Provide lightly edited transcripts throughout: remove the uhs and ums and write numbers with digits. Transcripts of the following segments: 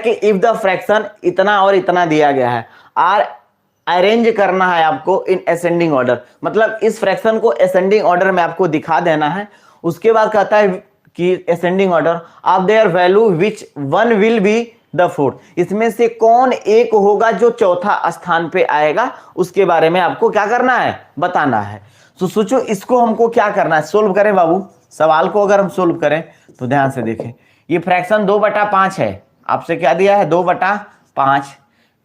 कि if the fraction इतना और इतना दिया गया है, आर अरेंज करना है आपको इन असेंडिंग ऑर्डर, मतलब इस फ्रैक्शन को असेंडिंग ऑर्डर में आपको दिखा देना है। उसके बाद कहता है कि ascending order of their value which one will be the fourth, इसमें से कौन एक होगा जो चौथा स्थान पे आएगा, उसके बारे में आपको क्या करना है, बताना है। तो सोचो इसको हमको क्या करना है, सोल्व करें बाबू। सवाल को अगर हम सोल्व करें तो ध्यान से देखें, ये फ्रैक्शन 2/5 है, आपसे क्या दिया है 2/5,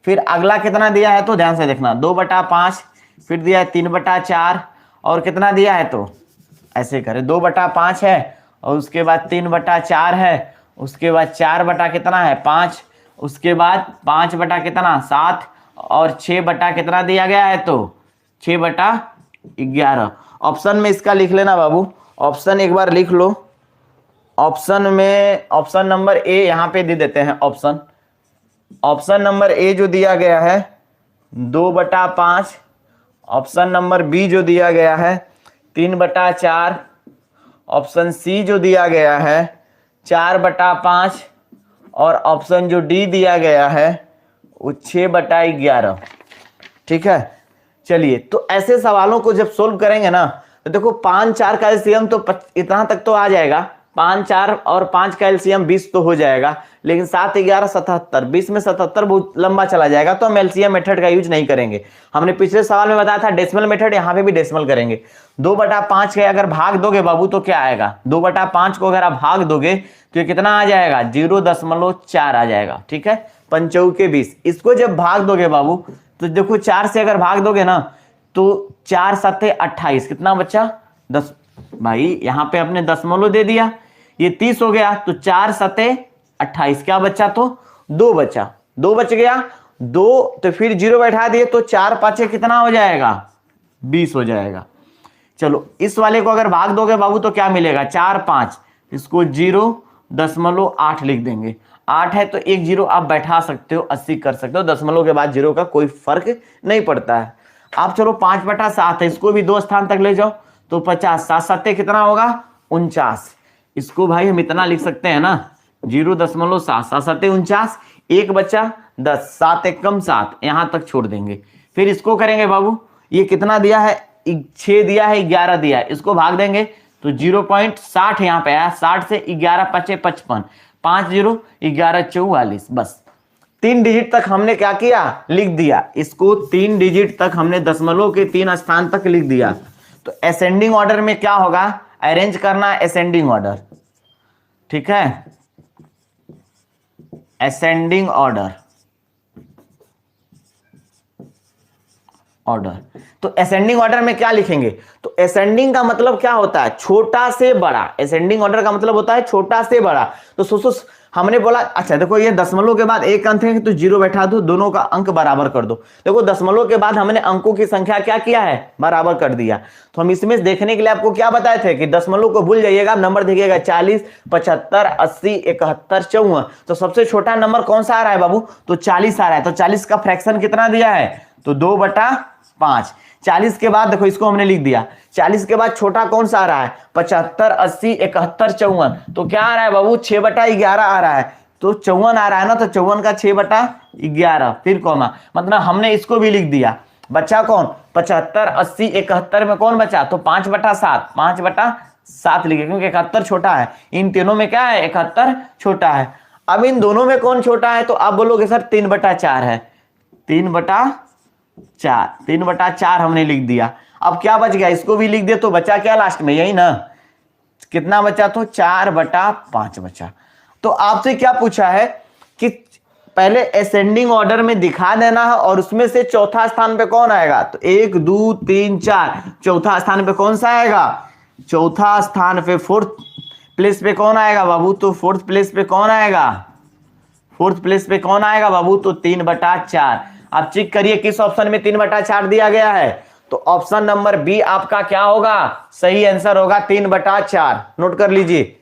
फिर अगला कितना दिया है तो ध्यान से देखना 2/5, फिर दिया है 3/4 और कितना दिया है तो ऐसे करें 2/5 है और उसके बाद 3/4 है, उसके बाद 4 कितना है 5, उसके बाद 5 कितना 7 और 6 कितना दिया गया है तो 6/11। ऑप्शन में इसका लिख लेना बाबू, ऑप्शन एक बार लिख लो। ऑप्शन में ऑप्शन नंबर ए यहाँ पे दे देते हैं, ऑप्शन नंबर ए जो दिया गया है 2/5, ऑप्शन नंबर बी जो दिया गया है 3/4, ऑप्शन सी जो दिया गया है 4/5 और ऑप्शन जो डी दिया गया है वो 6/11। ठीक है, चलिए तो ऐसे सवालों को जब सोल्व करेंगे ना तो देखो 5 4 का एलसीएम तो इतना तक तो आ जाएगा, 5 4 और 5 का एलसीएम 20 तो हो जाएगा, लेकिन 7 11 77, 20 में 77 बहुत लंबा चला जाएगा, तो हम एलसीएम मेथड का यूज नहीं करेंगे। हमने पिछले सवाल में बताया था डेसिमल मेथड, यहाँ पे भी डेसिमल करेंगे। 2/5 के अगर भाग दोगे बाबू तो क्या आएगा, 2/5 को अगर आप भाग दोगे तो ये कितना आ जाएगा 0.4 आ जाएगा। ठीक है, 5 चौके 20, इसको जब भाग दोगे बाबू तो देखो 4 से अगर भाग दोगे ना तो 4 7 28, कितना बच्चा 10, भाई यहाँ पे अपने दशमलव दे दिया, ये 30 हो गया, तो 4 7 28 क्या बच्चा तो 2 बचा, 2 बच गया 2, तो फिर 0 बैठा दिए तो 4 5 कितना हो जाएगा 20 हो जाएगा। चलो इस वाले को अगर भाग दोगे बाबू तो क्या मिलेगा 4 5, इसको 0.8 लिख देंगे, 8 है तो एक 0 आप बैठा सकते हो, 80 कर सकते हो, दशमलव के बाद 0 का कोई फर्क नहीं पड़ता है। आप चलो 5/7 है, इसको भी 2 स्थान तक ले जाओ तो 50, 7 7 कितना होगा 49, इसको भाई हम इतना लिख सकते हैं ना 0.7, 7 7 49, एक बच्चा 10, 7 1 कम 7, यहां तक छोड़ देंगे। फिर इसको करेंगे बाबू, ये कितना दिया है 6 दिया है 11 दिया है, इसको भाग देंगे तो 0.60 यहाँ पे आया, 60 से 11 5 55, 5 0 11 44, बस 3 डिजिट तक हमने क्या किया लिख दिया, इसको 3 डिजिट तक हमने दशमलव के 3 स्थान तक लिख दिया। तो असेंडिंग ऑर्डर में क्या होगा, अरेंज करना असेंडिंग ऑर्डर। ठीक है, असेंडिंग ऑर्डर तो असेंडिंग ऑर्डर में क्या लिखेंगे, तो असेंडिंग का मतलब क्या होता है छोटा से बड़ा, असेंडिंग ऑर्डर का मतलब होता है छोटा से बड़ा। तो सोचो हमने बोला, अच्छा देखो ये दशमलव के बाद एक अंक है तो 0 बैठा दो, दोनों का अंक बराबर कर दो। देखो दशमलव के बाद हमने अंकों की संख्या क्या किया है बराबर कर दिया। तो हम इसमें देखने के लिए आपको क्या बताए थे कि दशमलव को भूल जाइएगा, नंबर देखिएगा 40 75 80 71 54, तो सबसे छोटा नंबर कौन सा आ रहा है बाबू, तो 40 आ रहा है। तो 40 का फ्रैक्शन कितना दिया है तो 2/5। 40 के बाद देखो इसको हमने लिख दिया, 40 के बाद छोटा कौन सा आ रहा है 75 80 71 54, तो क्या आ रहा है बाबू 6/11 आ रहा है, तो 54 आ रहा है ना, तो 54 का 6/11 फिर कौमा, मतलब हमने इसको भी लिख दिया। बच्चा कौन 75 80 71 में कौन बचा, तो 5/7, 5/7 लिखे क्योंकि 71 छोटा है, इन तीनों में क्या है 71 छोटा है। अब इन दोनों में कौन छोटा है, तो आप बोलोगे सर 3/4 है, 3/4 हमने लिख दिया। अब क्या बच गया, इसको भी लिख दे तो बचा क्या लास्ट में, यही ना, कितना बचा तो 4/5 बचा। तो आपसे क्या पूछा है कि पहले असेंडिंग ऑर्डर में दिखा देना है और उसमें से चौथा स्थान पे कौन आएगा, तो 1 2 3 4, चौथा स्थान पे कौन सा आएगा, चौथा स्थान पे फोर्थ प्लेस पे कौन आएगा बाबू, तो फोर्थ प्लेस पे कौन आएगा, फोर्थ प्लेस पे कौन आएगा बाबू, तो 3/4। आप चेक करिए किस ऑप्शन में 3/4 दिया गया है, तो ऑप्शन नंबर बी आपका क्या होगा, सही आंसर होगा 3/4। नोट कर लीजिए।